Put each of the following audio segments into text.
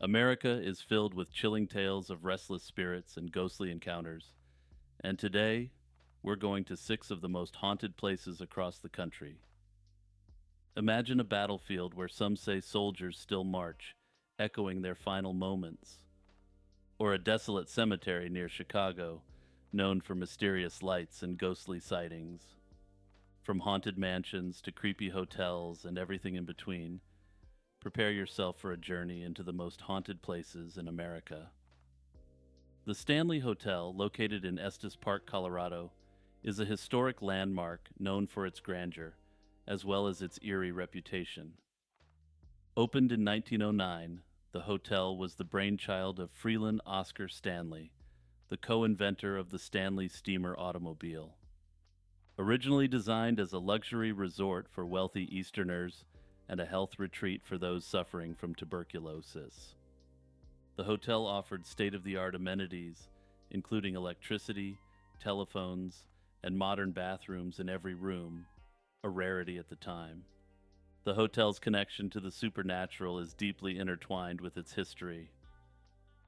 America is filled with chilling tales of restless spirits and ghostly encounters, and today we're going to six of the most haunted places across the country. Imagine a battlefield where some say soldiers still march, echoing their final moments, or a desolate cemetery near Chicago, known for mysterious lights and ghostly sightings. From haunted mansions to creepy hotels and everything in between, prepare yourself for a journey into the most haunted places in America. The Stanley Hotel, located in Estes Park, Colorado, is a historic landmark known for its grandeur, as well as its eerie reputation. Opened in 1909, the hotel was the brainchild of Freeland Oscar Stanley, the co-inventor of the Stanley steamer automobile. Originally designed as a luxury resort for wealthy Easterners and a health retreat for those suffering from tuberculosis. The hotel offered state-of-the-art amenities, including electricity, telephones, and modern bathrooms in every room, a rarity at the time. The hotel's connection to the supernatural is deeply intertwined with its history.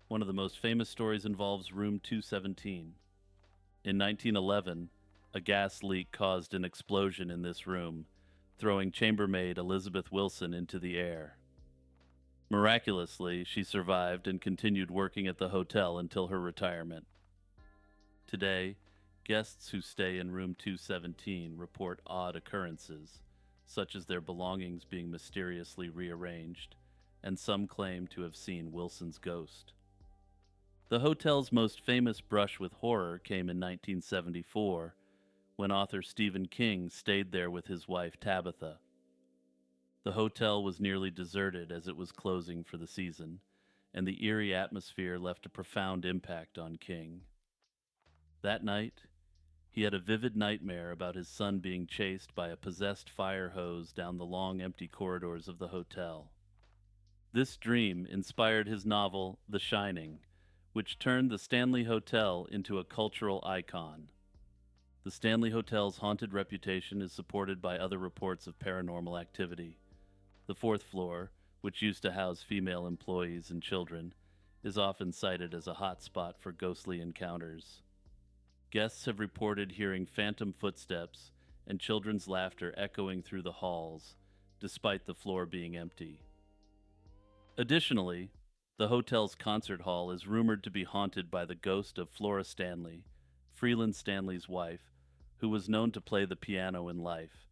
One of the most famous stories involves Room 217. In 1911, a gas leak caused an explosion in this room, throwing chambermaid Elizabeth Wilson into the air. Miraculously, she survived and continued working at the hotel until her retirement. Today, guests who stay in room 217 report odd occurrences, such as their belongings being mysteriously rearranged, and some claim to have seen Wilson's ghost. The hotel's most famous brush with horror came in 1974, when author Stephen King stayed there with his wife Tabitha. The hotel was nearly deserted as it was closing for the season, and the eerie atmosphere left a profound impact on King. That night, he had a vivid nightmare about his son being chased by a possessed fire hose down the long, empty corridors of the hotel. This dream inspired his novel, The Shining, which turned the Stanley Hotel into a cultural icon. The Stanley Hotel's haunted reputation is supported by other reports of paranormal activity. The fourth floor, which used to house female employees and children, is often cited as a hot spot for ghostly encounters. Guests have reported hearing phantom footsteps and children's laughter echoing through the halls, despite the floor being empty. Additionally, the hotel's concert hall is rumored to be haunted by the ghost of Flora Stanley, Freeland Stanley's wife, who was known to play the piano in life,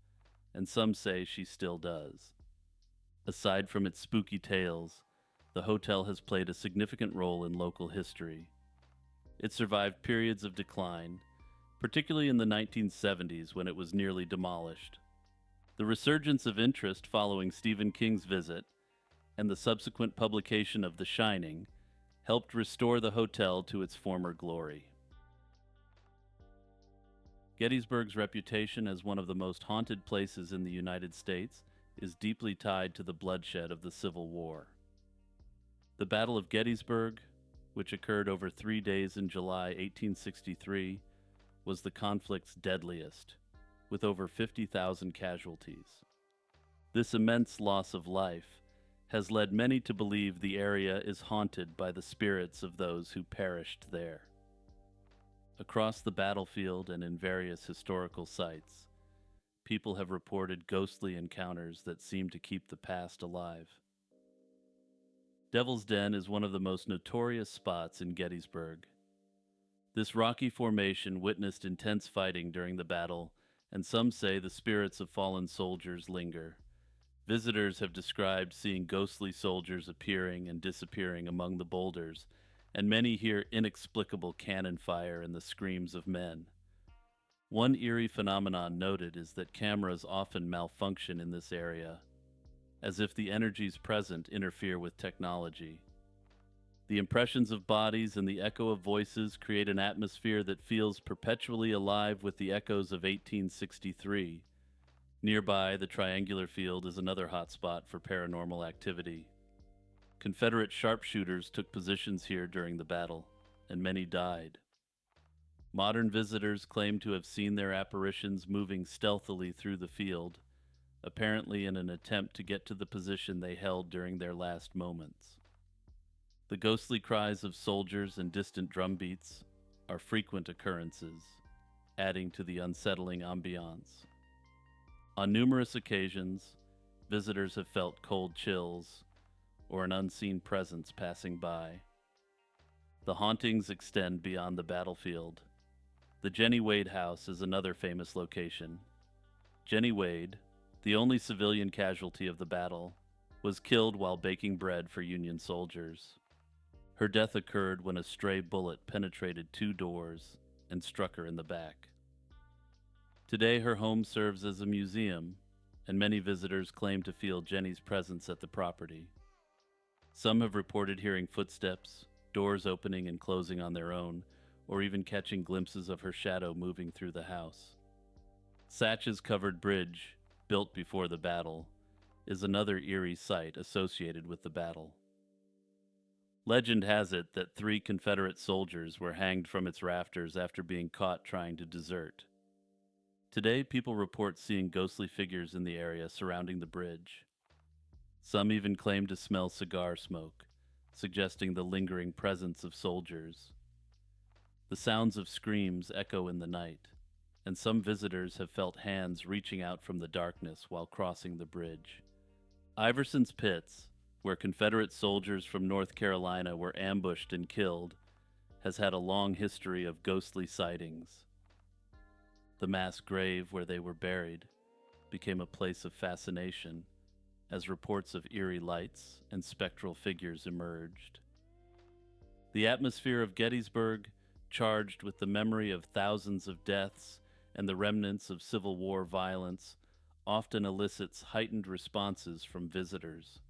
and some say she still does. Aside from its spooky tales, the hotel has played a significant role in local history. It survived periods of decline, particularly in the 1970s when it was nearly demolished. The resurgence of interest following Stephen King's visit and the subsequent publication of The Shining helped restore the hotel to its former glory. Gettysburg's reputation as one of the most haunted places in the United States is deeply tied to the bloodshed of the Civil War. The Battle of Gettysburg, which occurred over 3 days in July 1863, was the conflict's deadliest, with over 50,000 casualties. This immense loss of life has led many to believe the area is haunted by the spirits of those who perished there. Across the battlefield and in various historical sites, people have reported ghostly encounters that seem to keep the past alive. Devil's Den is one of the most notorious spots in Gettysburg. This rocky formation witnessed intense fighting during the battle, and some say the spirits of fallen soldiers linger. Visitors have described seeing ghostly soldiers appearing and disappearing among the boulders, and many hear inexplicable cannon fire and the screams of men. One eerie phenomenon noted is that cameras often malfunction in this area, as if the energies present interfere with technology. The impressions of bodies and the echo of voices create an atmosphere that feels perpetually alive with the echoes of 1863. Nearby, the triangular field is another hotspot for paranormal activity. Confederate sharpshooters took positions here during the battle, and many died. Modern visitors claim to have seen their apparitions moving stealthily through the field, apparently in an attempt to get to the position they held during their last moments. The ghostly cries of soldiers and distant drum beats are frequent occurrences, adding to the unsettling ambiance. On numerous occasions, visitors have felt cold chills or an unseen presence passing by. The hauntings extend beyond the battlefield. The Jenny Wade House is another famous location. Jenny Wade, the only civilian casualty of the battle, was killed while baking bread for Union soldiers. Her death occurred when a stray bullet penetrated two doors and struck her in the back. Today, her home serves as a museum, and many visitors claim to feel Jenny's presence at the property. Some have reported hearing footsteps, doors opening and closing on their own, or even catching glimpses of her shadow moving through the house. Satch's covered bridge, built before the battle, is another eerie site associated with the battle. Legend has it that 3 Confederate soldiers were hanged from its rafters after being caught trying to desert. Today, people report seeing ghostly figures in the area surrounding the bridge. Some even claim to smell cigar smoke, suggesting the lingering presence of soldiers. The sounds of screams echo in the night, and some visitors have felt hands reaching out from the darkness while crossing the bridge. Iverson's Pits, where Confederate soldiers from North Carolina were ambushed and killed, has had a long history of ghostly sightings. The mass grave where they were buried became a place of fascination as reports of eerie lights and spectral figures emerged. The atmosphere of Gettysburg, charged with the memory of thousands of deaths and the remnants of Civil War violence, often elicits heightened responses from visitors.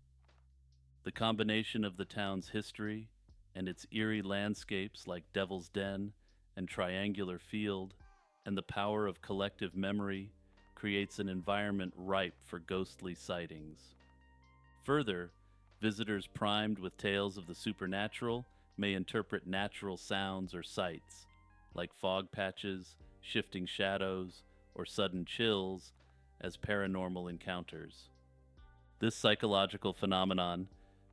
The combination of the town's history and its eerie landscapes like Devil's Den and Triangular Field, and the power of collective memory, creates an environment ripe for ghostly sightings. Further, visitors primed with tales of the supernatural may interpret natural sounds or sights, like fog patches, shifting shadows, or sudden chills, as paranormal encounters. This psychological phenomenon,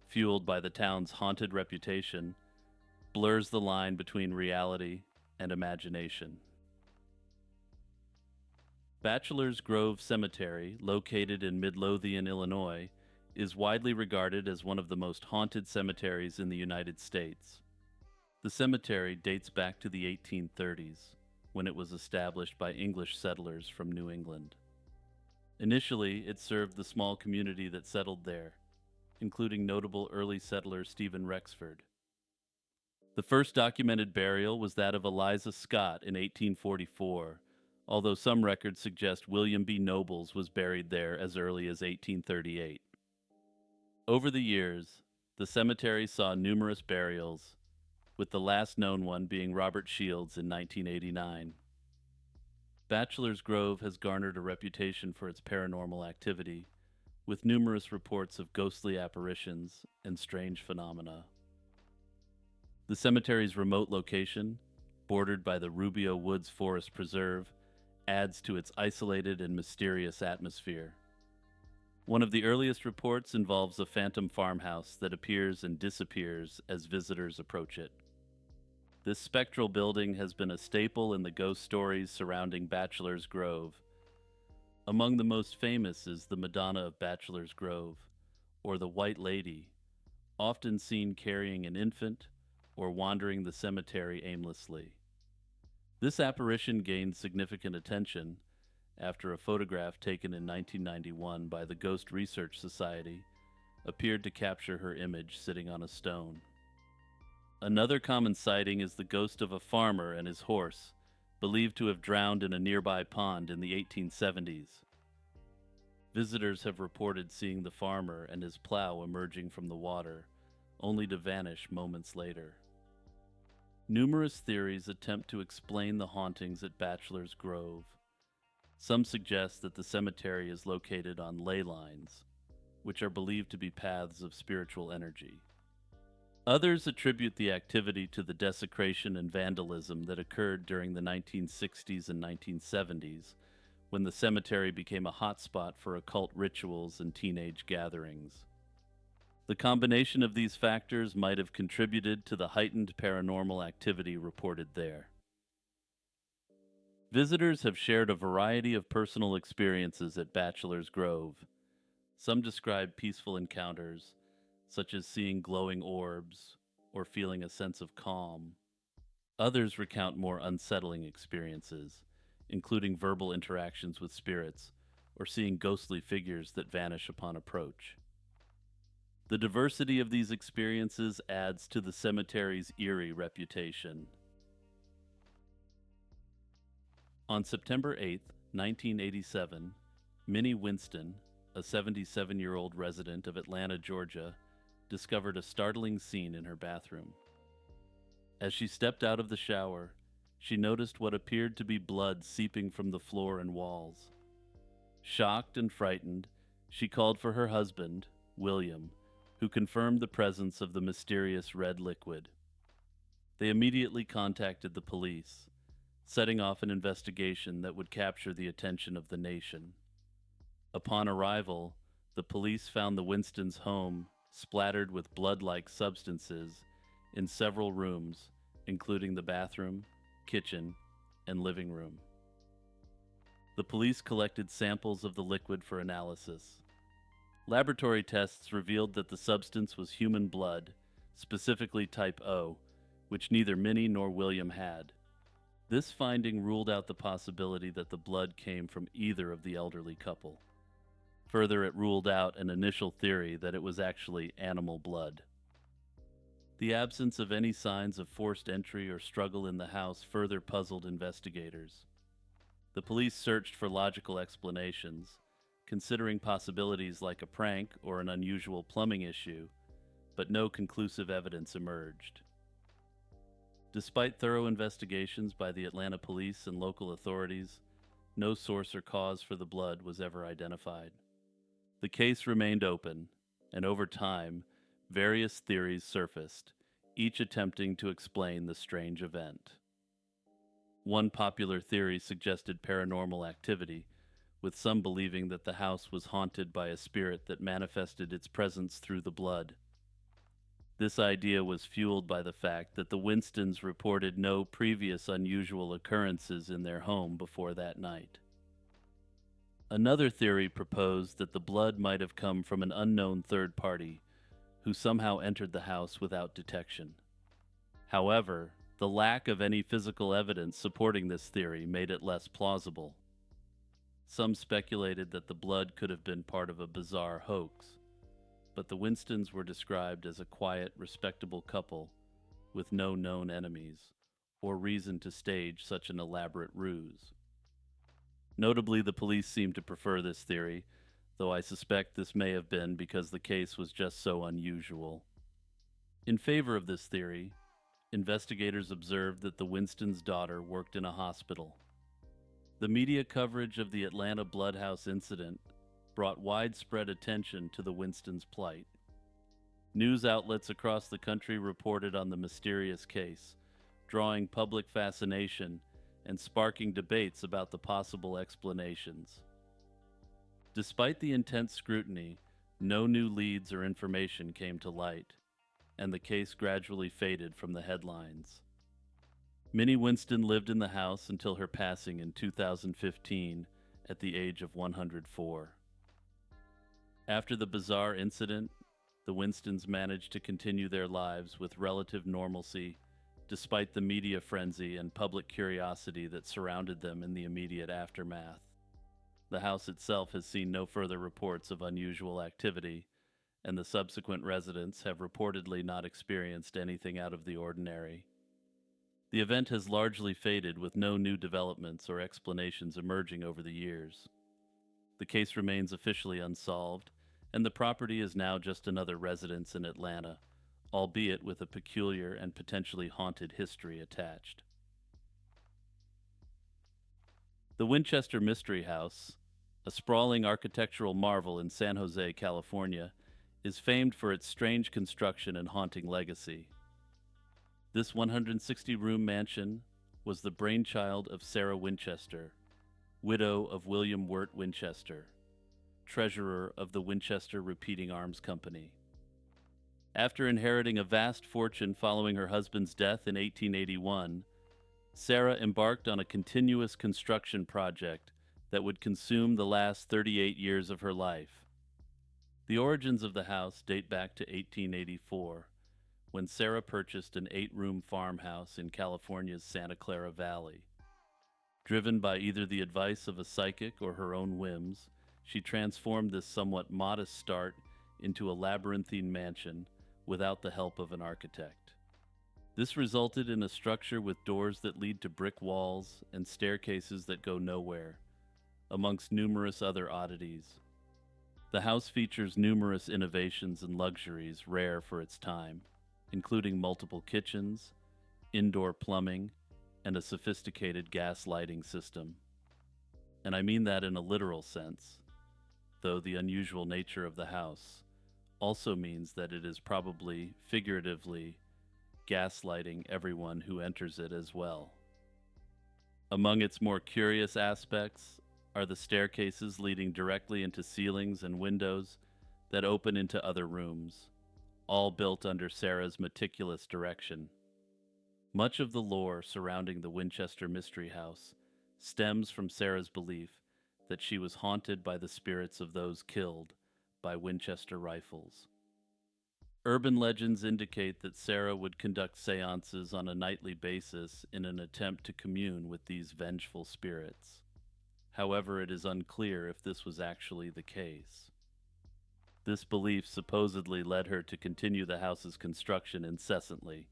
fueled by the town's haunted reputation, blurs the line between reality and imagination. Bachelors Grove Cemetery, located in Midlothian, Illinois, is widely regarded as one of the most haunted cemeteries in the United States. The cemetery dates back to the 1830s, when it was established by English settlers from New England. Initially, it served the small community that settled there, including notable early settler Stephen Rexford. The first documented burial was that of Eliza Scott in 1844, although some records suggest William B. Nobles was buried there as early as 1838. Over the years, the cemetery saw numerous burials, with the last known one being Robert Shields in 1989. Bachelors Grove has garnered a reputation for its paranormal activity, with numerous reports of ghostly apparitions and strange phenomena. The cemetery's remote location, bordered by the Rubio Woods Forest Preserve, adds to its isolated and mysterious atmosphere. One of the earliest reports involves a phantom farmhouse that appears and disappears as visitors approach it. This spectral building has been a staple in the ghost stories surrounding Bachelors Grove. Among the most famous is the Madonna of Bachelors Grove, or the White Lady, often seen carrying an infant or wandering the cemetery aimlessly. This apparition gained significant attention after a photograph taken in 1991 by the Ghost Research Society appeared to capture her image sitting on a stone. Another common sighting is the ghost of a farmer and his horse, believed to have drowned in a nearby pond in the 1870s. Visitors have reported seeing the farmer and his plow emerging from the water, only to vanish moments later. Numerous theories attempt to explain the hauntings at Bachelors Grove. Some suggest that the cemetery is located on ley lines, which are believed to be paths of spiritual energy. Others attribute the activity to the desecration and vandalism that occurred during the 1960s and 1970s, when the cemetery became a hotspot for occult rituals and teenage gatherings. The combination of these factors might have contributed to the heightened paranormal activity reported there. Visitors have shared a variety of personal experiences at Bachelors Grove. Some describe peaceful encounters, such as seeing glowing orbs or feeling a sense of calm. Others recount more unsettling experiences, including verbal interactions with spirits or seeing ghostly figures that vanish upon approach. The diversity of these experiences adds to the cemetery's eerie reputation. On September 8, 1987, Minnie Winston, a 77-year-old resident of Atlanta, Georgia, discovered a startling scene in her bathroom. As she stepped out of the shower, she noticed what appeared to be blood seeping from the floor and walls. Shocked and frightened, she called for her husband, William, who confirmed the presence of the mysterious red liquid. They immediately contacted the police, setting off an investigation that would capture the attention of the nation. Upon arrival, the police found the Winstons' home splattered with blood-like substances in several rooms, including the bathroom, kitchen, and living room. The police collected samples of the liquid for analysis. Laboratory tests revealed that the substance was human blood, specifically type O, which neither Minnie nor William had. This finding ruled out the possibility that the blood came from either of the elderly couple. Further, it ruled out an initial theory that it was actually animal blood. The absence of any signs of forced entry or struggle in the house further puzzled investigators. The police searched for logical explanations, considering possibilities like a prank or an unusual plumbing issue, but no conclusive evidence emerged. Despite thorough investigations by the Atlanta police and local authorities, no source or cause for the blood was ever identified. The case remained open, and over time, various theories surfaced, each attempting to explain the strange event. One popular theory suggested paranormal activity, with some believing that the house was haunted by a spirit that manifested its presence through the blood. This idea was fueled by the fact that the Winstons reported no previous unusual occurrences in their home before that night. Another theory proposed that the blood might have come from an unknown third party who somehow entered the house without detection. However, the lack of any physical evidence supporting this theory made it less plausible. Some speculated that the blood could have been part of a bizarre hoax, but the Winstons were described as a quiet, respectable couple with no known enemies or reason to stage such an elaborate ruse. Notably, the police seemed to prefer this theory, though I suspect this may have been because the case was just so unusual. In favor of this theory, investigators observed that the Winstons' daughter worked in a hospital. The media coverage of the Atlanta Bloodhouse incident brought widespread attention to the Winstons' plight. News outlets across the country reported on the mysterious case, drawing public fascination and sparking debates about the possible explanations. Despite the intense scrutiny, no new leads or information came to light, and the case gradually faded from the headlines. Minnie Winston lived in the house until her passing in 2015 at the age of 104. After the bizarre incident, the Winstons managed to continue their lives with relative normalcy, despite the media frenzy and public curiosity that surrounded them in the immediate aftermath. The house itself has seen no further reports of unusual activity, and the subsequent residents have reportedly not experienced anything out of the ordinary. The event has largely faded with no new developments or explanations emerging over the years. The case remains officially unsolved, and the property is now just another residence in Atlanta, albeit with a peculiar and potentially haunted history attached. The Winchester Mystery House, a sprawling architectural marvel in San Jose, California, is famed for its strange construction and haunting legacy. This 160-room mansion was the brainchild of Sarah Winchester, widow of William Wirt Winchester, treasurer of the Winchester Repeating Arms Company. After inheriting a vast fortune following her husband's death in 1881, Sarah embarked on a continuous construction project that would consume the last 38 years of her life. The origins of the house date back to 1884, when Sarah purchased an 8-room farmhouse in California's Santa Clara Valley. Driven by either the advice of a psychic or her own whims, she transformed this somewhat modest start into a labyrinthine mansion without the help of an architect. This resulted in a structure with doors that lead to brick walls and staircases that go nowhere, amongst numerous other oddities. The house features numerous innovations and luxuries rare for its time, including multiple kitchens, indoor plumbing, and a sophisticated gas lighting system. And I mean that in a literal sense, though the unusual nature of the house also means that it is probably, figuratively, gaslighting everyone who enters it as well. Among its more curious aspects are the staircases leading directly into ceilings and windows that open into other rooms, all built under Sarah's meticulous direction. Much of the lore surrounding the Winchester Mystery House stems from Sarah's belief that she was haunted by the spirits of those killed by Winchester rifles. Urban legends indicate that Sarah would conduct seances on a nightly basis in an attempt to commune with these vengeful spirits. However, it is unclear if this was actually the case. This belief supposedly led her to continue the house's construction incessantly,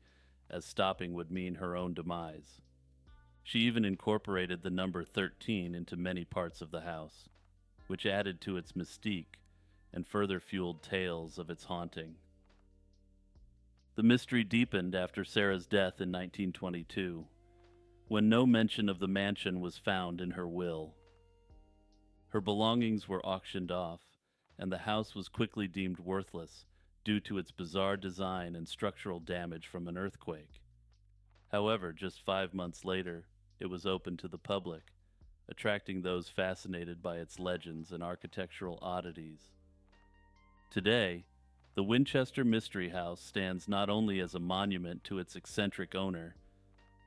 as stopping would mean her own demise. She even incorporated the number 13 into many parts of the house, which added to its mystique and further fueled tales of its haunting. The mystery deepened after Sarah's death in 1922, when no mention of the mansion was found in her will. Her belongings were auctioned off, and the house was quickly deemed worthless due to its bizarre design and structural damage from an earthquake. However, just 5 months later, it was opened to the public, attracting those fascinated by its legends and architectural oddities. Today, the Winchester Mystery House stands not only as a monument to its eccentric owner,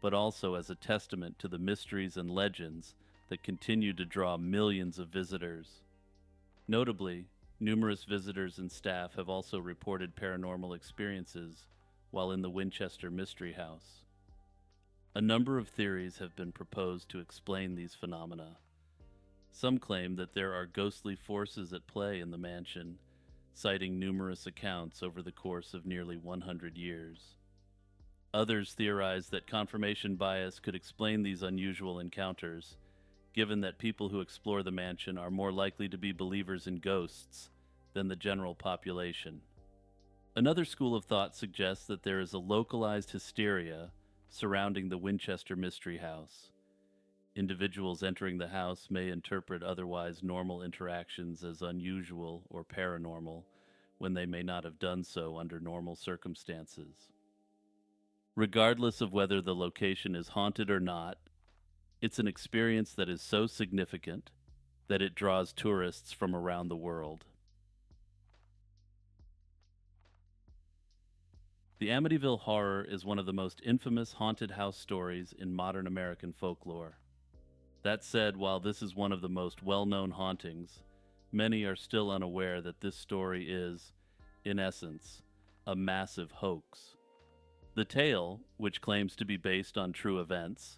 but also as a testament to the mysteries and legends that continue to draw millions of visitors. Notably, numerous visitors and staff have also reported paranormal experiences while in the Winchester Mystery House. A number of theories have been proposed to explain these phenomena. Some claim that there are ghostly forces at play in the mansion, citing numerous accounts over the course of nearly 100 years. Others theorize that confirmation bias could explain these unusual encounters, given that people who explore the mansion are more likely to be believers in ghosts than the general population. Another school of thought suggests that there is a localized hysteria surrounding the Winchester Mystery House. Individuals entering the house may interpret otherwise normal interactions as unusual or paranormal when they may not have done so under normal circumstances. Regardless of whether the location is haunted or not, it's an experience that is so significant that it draws tourists from around the world. The Amityville Horror is one of the most infamous haunted house stories in modern American folklore. That said, while this is one of the most well-known hauntings, many are still unaware that this story is, in essence, a massive hoax. The tale, which claims to be based on true events,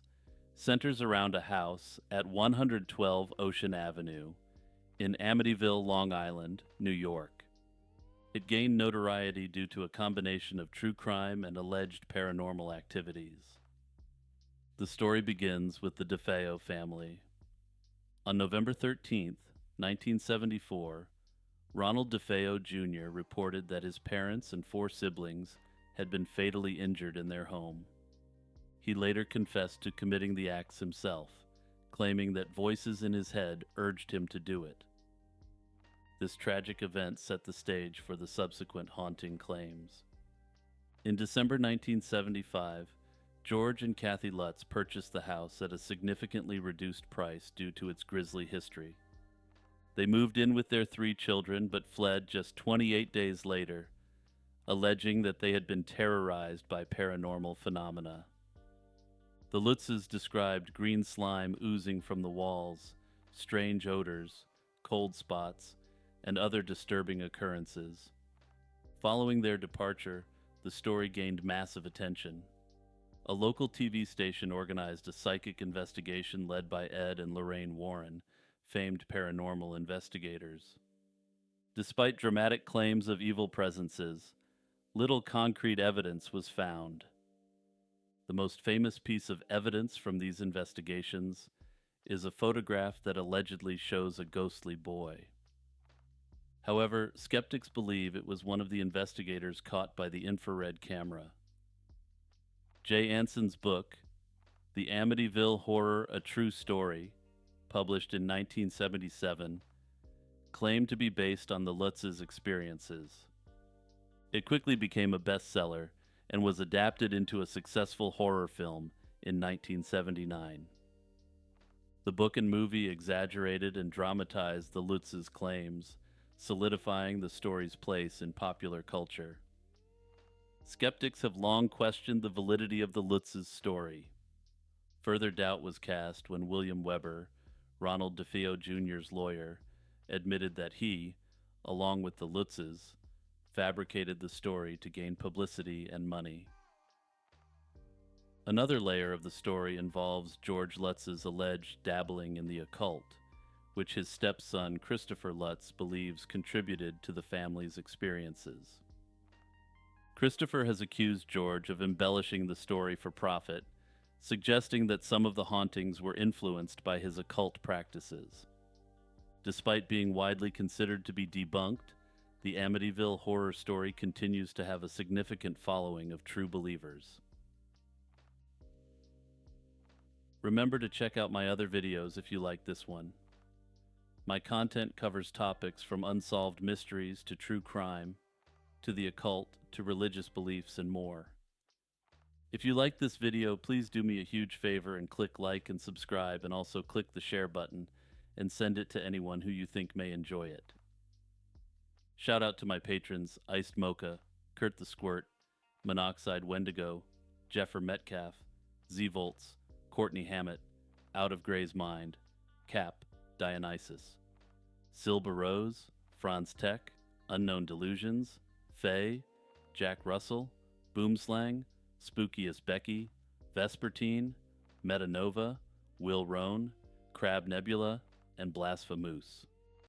centers around a house at 112 Ocean Avenue in Amityville, Long Island, New York. It gained notoriety due to a combination of true crime and alleged paranormal activities. The story begins with the DeFeo family. On November 13th, 1974, Ronald DeFeo Jr. reported that his parents and 4 siblings had been fatally injured in their home. He later confessed to committing the acts himself, claiming that voices in his head urged him to do it. This tragic event set the stage for the subsequent haunting claims. In December 1975, George and Kathy Lutz purchased the house at a significantly reduced price due to its grisly history. They moved in with their 3 children but fled just 28 days later, alleging that they had been terrorized by paranormal phenomena. The Lutzes described green slime oozing from the walls, strange odors, cold spots, and other disturbing occurrences. Following their departure, the story gained massive attention. A local TV station organized a psychic investigation led by Ed and Lorraine Warren, famed paranormal investigators. Despite dramatic claims of evil presences, little concrete evidence was found. The most famous piece of evidence from these investigations is a photograph that allegedly shows a ghostly boy. However, skeptics believe it was one of the investigators caught by the infrared camera. Jay Anson's book, The Amityville Horror: A True Story, published in 1977, claimed to be based on the Lutz's experiences. It quickly became a bestseller and was adapted into a successful horror film in 1979. The book and movie exaggerated and dramatized the Lutz's claims, solidifying the story's place in popular culture. Skeptics have long questioned the validity of the Lutz's story. Further doubt was cast when William Weber, Ronald DeFeo Jr.'s lawyer, admitted that he, along with the Lutzes, fabricated the story to gain publicity and money. Another layer of the story involves George Lutz's alleged dabbling in the occult, which his stepson Christopher Lutz believes contributed to the family's experiences. Christopher has accused George of embellishing the story for profit, suggesting that some of the hauntings were influenced by his occult practices. Despite being widely considered to be debunked, the Amityville horror story continues to have a significant following of true believers. Remember to check out my other videos if you like this one. My content covers topics from unsolved mysteries to true crime, to the occult, to religious beliefs, and more. If you like this video, please do me a huge favor and click like and subscribe, and also click the share button and send it to anyone who you think may enjoy it. Shout out to my patrons Iced Mocha, Kurt the Squirt, Monoxide Wendigo, Jeffer Metcalf, Z-Volts, Courtney Hammett, Out of Gray's Mind, Cap, Dionysus, Silba Rose, Franz Tech, Unknown Delusions, Faye, Jack Russell, Boomslang, Spookiest Becky, Vespertine, Metanova, Will Roan, Crab Nebula, and Blasphemous.